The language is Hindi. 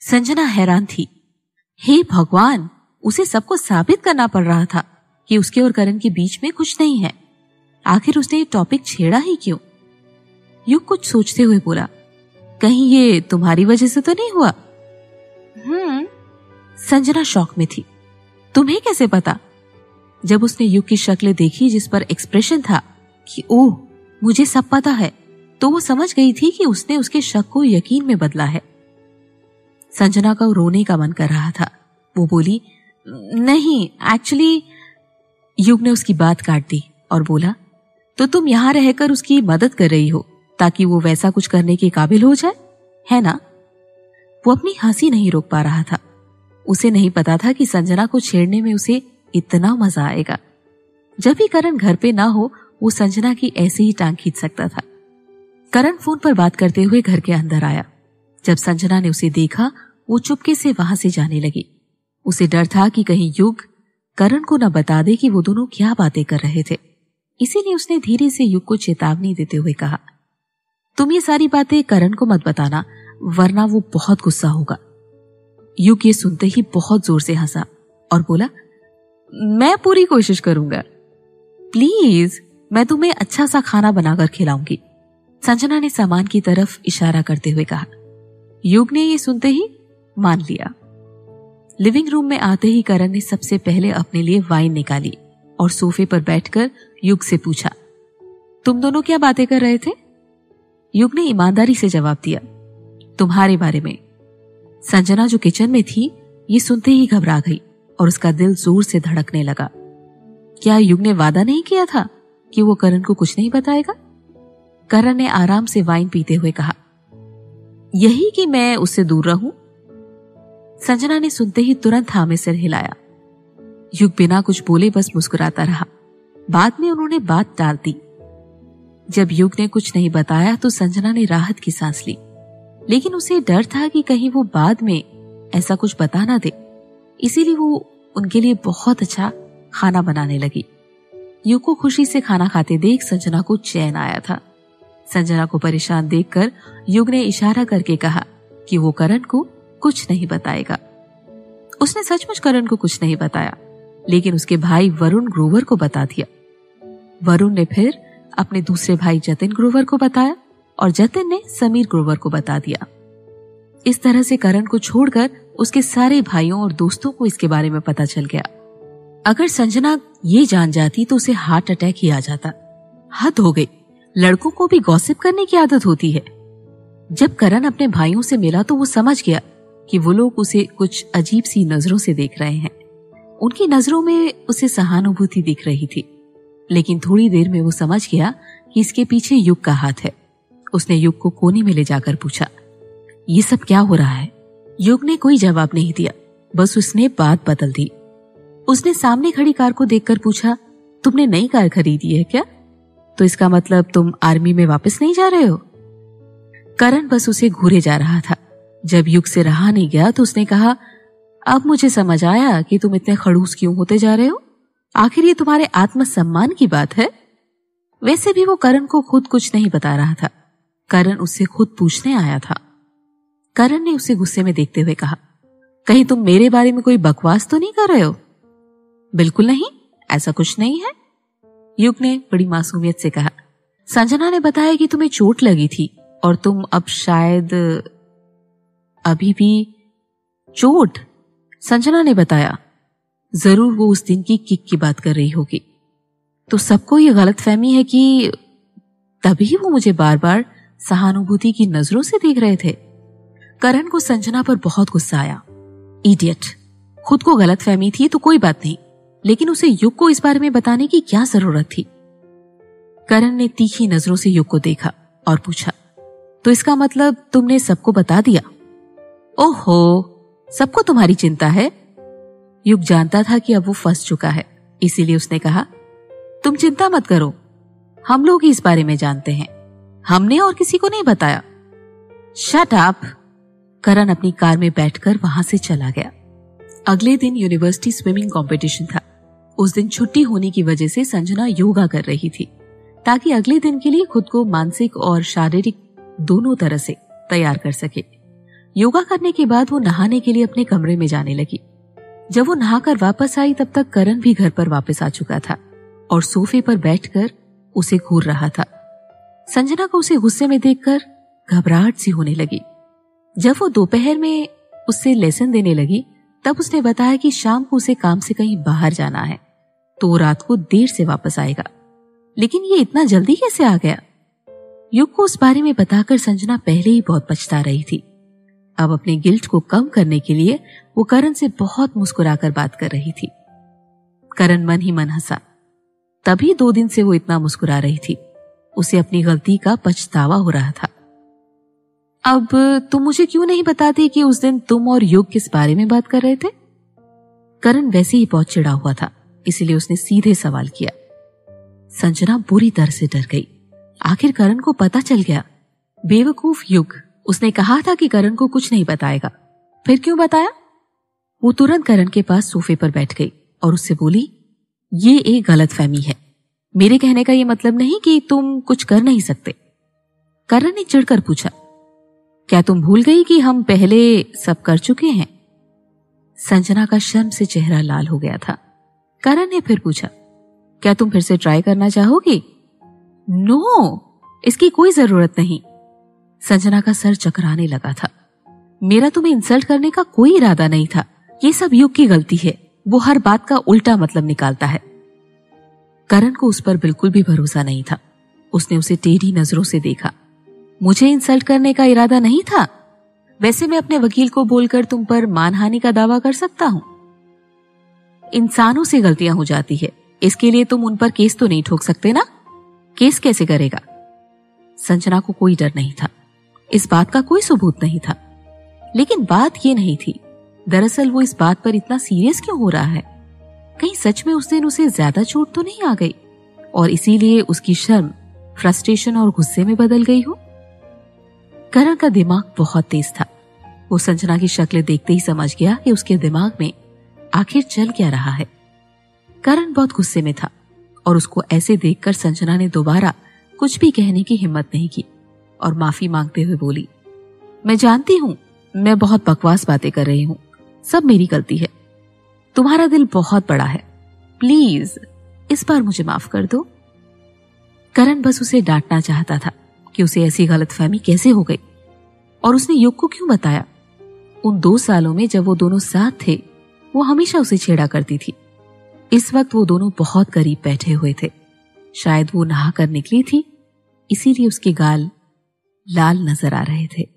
संजना हैरान थी। हे भगवान, उसे सबको साबित करना पड़ रहा था कि उसके और करण के बीच में कुछ नहीं है। आखिर उसने ये टॉपिक छेड़ा ही क्यों? युग कुछ सोचते हुए बोला, कहीं ये तुम्हारी वजह से तो नहीं हुआ? संजना शॉक में थी। तुम्हें कैसे पता? जब उसने युग की शक्ल देखी जिस पर एक्सप्रेशन था कि ओह मुझे सब पता है, तो वो समझ गई थी कि उसने उसके शक को यकीन में बदला है। संजना का रोने का मन कर रहा था। वो बोली, नहीं एक्चुअली। युग ने उसकी बात काट दी और बोला, तो तुम यहां रहकर उसकी मदद कर रही हो ताकि वो वैसा कुछ करने के काबिल हो जाए, है ना? वो अपनी हंसी नहीं रोक पा रहा था। उसे नहीं पता था कि संजना को छेड़ने में उसे इतना मजा आएगा। जब भी करण घर पे ना हो, वो संजना की ऐसे ही टांग खींच सकता था। करण फोन पर बात करते हुए घर के अंदर आया। जब संजना ने उसे देखा, वो चुपके से वहां से जाने लगी। उसे डर था कि कहीं युग करण को न बता दे कि वो दोनों क्या बातें कर रहे थे। इसीलिए उसने धीरे से युग को चेतावनी देते हुए कहा, तुम ये सारी बातें करण को मत बताना, वरना वो बहुत गुस्सा होगा। युग ये सुनते ही बहुत जोर से हंसा और बोला, मैं पूरी कोशिश करूंगा। प्लीज, मैं तुम्हें अच्छा सा खाना बनाकर खिलाऊंगी। संजना ने सामान की तरफ इशारा करते हुए कहा। युग ने ये सुनते ही मान लिया। लिविंग रूम में आते ही करण ने सबसे पहले अपने लिए वाइन निकाली और सोफे पर बैठकर युग से पूछा, तुम दोनों क्या बातें कर रहे थे? युग ने ईमानदारी से जवाब दिया, तुम्हारे बारे में। संजना जो किचन में थी, ये सुनते ही घबरा गई और उसका दिल जोर से धड़कने लगा। क्या युग ने वादा नहीं किया था कि वो करण को कुछ नहीं बताएगा? करण ने आराम से वाइन पीते हुए कहा, यही कि मैं उससे दूर रहूं। संजना ने सुनते ही तुरंत हाँ में सिर हिलाया। युग बिना कुछ बोले बस मुस्कुराता रहा। बाद में उन्होंने बात टाल दी। जब युग ने कुछ नहीं बताया तो संजना ने राहत की सांस ली, लेकिन उसे डर था कि कहीं वो बाद में ऐसा कुछ बता ना दे। इसीलिए वो उनके लिए बहुत अच्छा खाना बनाने लगी। युग को खुशी से खाना खाते देख संजना को चैन आया था। संजना को परेशान देखकर युग ने इशारा करके कहा कि वो करण को कुछ नहीं बताएगा। उसने सचमुच करण को कुछ नहीं बताया, लेकिन उसके भाई वरुण ग्रोवर को बता दिया। वरुण ने फिर अपने दूसरे भाई जतिन ग्रोवर को बताया और जतिन ने समीर ग्रोवर को बता दिया। इस तरह से करण को छोड़कर उसके सारे भाइयों और दोस्तों को इसके बारे में पता चल गया। अगर संजना ये जान जाती तो उसे हार्ट अटैक ही आ जाता। हद हो गई, लड़कों को भी गॉसिप करने की आदत होती है। जब करण अपने भाइयों से मिला तो वो समझ गया कि वो लोग उसे कुछ अजीब सी नजरों से देख रहे हैं। उनकी नजरों में उसे सहानुभूति दिख रही थी, लेकिन थोड़ी देर में वो समझ गया कि इसके पीछे युग का हाथ है। उसने युग को कोने में ले जाकर पूछा, ये सब क्या हो रहा है? युग ने कोई जवाब नहीं दिया, बस उसने बात बदल दी। उसने सामने खड़ी कार को देखकर पूछा, तुमने नई कार खरीदी है क्या? तो इसका मतलब तुम आर्मी में वापस नहीं जा रहे हो? करण बस उसे घूरे जा रहा था। जब युग से रहा नहीं गया तो उसने कहा, अब मुझे समझ आया कि तुम इतने खड़ूस क्यों होते जा रहे हो। आखिर ये तुम्हारे आत्मसम्मान की बात है। वैसे भी वो करण को खुद कुछ नहीं बता रहा था। करण उससे खुद पूछने आया था। करण ने उसे गुस्से में देखते हुए कहा, कहीं तुम मेरे बारे में कोई बकवास तो नहीं कर रहे हो? बिल्कुल नहीं, ऐसा कुछ नहीं है, युग ने बड़ी मासूमियत से कहा। संजना ने बताया कि तुम्हें चोट लगी थी और तुम अब शायद अभी भी। चोट? संजना ने बताया। जरूर वो उस दिन की किक की बात कर रही होगी। तो सबको ये गलतफहमी है कि तभी वो मुझे बार बार सहानुभूति की नजरों से देख रहे थे। करण को संजना पर बहुत गुस्सा आया। इडियट, खुद को गलतफहमी थी तो कोई बात नहीं, लेकिन उसे युग को इस बारे में बताने की क्या जरूरत थी? करण ने तीखी नजरों से युग को देखा और पूछा, तो इसका मतलब तुमने सबको बता दिया? ओहो, सबको तुम्हारी चिंता है? युग जानता था कि अब वो फंस चुका है, इसीलिए उसने कहा, तुम चिंता मत करो, हम लोग ही इस बारे में जानते हैं, हमने और किसी को नहीं बताया। Shut up. करण अपनी कार में बैठकर वहां से चला गया। अगले दिन यूनिवर्सिटी स्विमिंग कंपटीशन था। उस दिन छुट्टी होने की वजह से संजना योगा कर रही थी ताकि अगले दिन के लिए खुद को मानसिक और शारीरिक दोनों तरह से तैयार कर सके। योगा करने के बाद वो नहाने के लिए अपने कमरे में जाने लगी। जब वो नहाकर वापस आई तब तक करण भी घर पर वापस आ चुका था और सोफे पर बैठकर उसे घूर रहा था। संजना को उसे गुस्से में देखकर घबराहट सी होने लगी। जब वो दोपहर में उससे लेसन देने लगी तब उसने बताया कि शाम को उसे काम से कहीं बाहर जाना है तो वो रात को देर से वापस आएगा। लेकिन ये इतना जल्दी कैसे आ गया? युग को उस बारे में बताकर संजना पहले ही बहुत पछता रही थी। अब अपने गिल्ट को कम करने के लिए वो करण से बहुत मुस्कुराकर बात कर रही थी। करण मन ही मन हंसा। तभी 2 दिन से वो इतना मुस्कुरा रही थी। उसे अपनी गलती का पछतावा हो रहा था। अब तुम मुझे क्यों नहीं बताती कि उस दिन तुम और युग किस बारे में बात कर रहे थे? करण वैसे ही बहुत चिढ़ा हुआ था, इसलिए उसने सीधे सवाल किया। संजना बुरी तरह से डर गई। आखिर करण को पता चल गया। बेवकूफ युग, उसने कहा था कि करण को कुछ नहीं बताएगा, फिर क्यों बताया? वो तुरंत करण के पास सोफे पर बैठ गई और उससे बोली, ये एक गलतफहमी है। मेरे कहने का ये मतलब नहीं कि तुम कुछ कर नहीं सकते। करण ने चिढ़कर पूछा, क्या तुम भूल गई कि हम पहले सब कर चुके हैं? संजना का शर्म से चेहरा लाल हो गया था। करण ने फिर पूछा, क्या तुम फिर से ट्राई करना चाहोगी? नो, इसकी कोई जरूरत नहीं। संजना का सर चकराने लगा था। मेरा तुम्हें इंसल्ट करने का कोई इरादा नहीं था। ये सब युग की गलती है। वो हर बात का उल्टा मतलब निकालता है। करण को उस पर बिल्कुल भी भरोसा नहीं था। उसने उसे टेढ़ी नजरों से देखा। मुझे इंसल्ट करने का इरादा नहीं था। वैसे मैं अपने वकील को बोलकर तुम पर मानहानि का दावा कर सकता हूं। इंसानों से गलतियां हो जाती है, इसके लिए तुम उन पर केस तो नहीं ठोक सकते ना? केस कैसे करेगा? संजना को कोई डर नहीं था। इस बात का कोई सबूत नहीं था। लेकिन बात ये नहीं थी। दरअसल वो इस बात पर इतना सीरियस क्यों हो रहा है? कहीं सच में उस दिन उसे ज्यादा चोट तो नहीं आ गई और इसीलिए उसकी शर्म फ्रस्ट्रेशन और गुस्से में बदल गई हो? करण का दिमाग बहुत तेज था। वो संजना की शक्ल देखते ही समझ गया कि उसके दिमाग में आखिर चल क्या रहा है। करण बहुत गुस्से में था और उसको ऐसे देखकर संजना ने दोबारा कुछ भी कहने की हिम्मत नहीं की और माफी मांगते हुए बोली, मैं जानती हूं मैं बहुत बकवास बातें कर रही हूं। सब मेरी गलती है। तुम्हारा दिल बहुत बड़ा है। प्लीज इस बार मुझे माफ कर दो। करण बस उसे डांटना चाहता था कि उसे ऐसी गलतफहमी कैसे हो गई और उसने युग को क्यों बताया। उन 2 सालों में जब वो दोनों साथ थे वो हमेशा उसे छेड़ा करती थी। इस वक्त वो दोनों बहुत करीब बैठे हुए थे। शायद वो नहा कर निकली थी, इसीलिए उसके गाल लाल नजर आ रहे थे।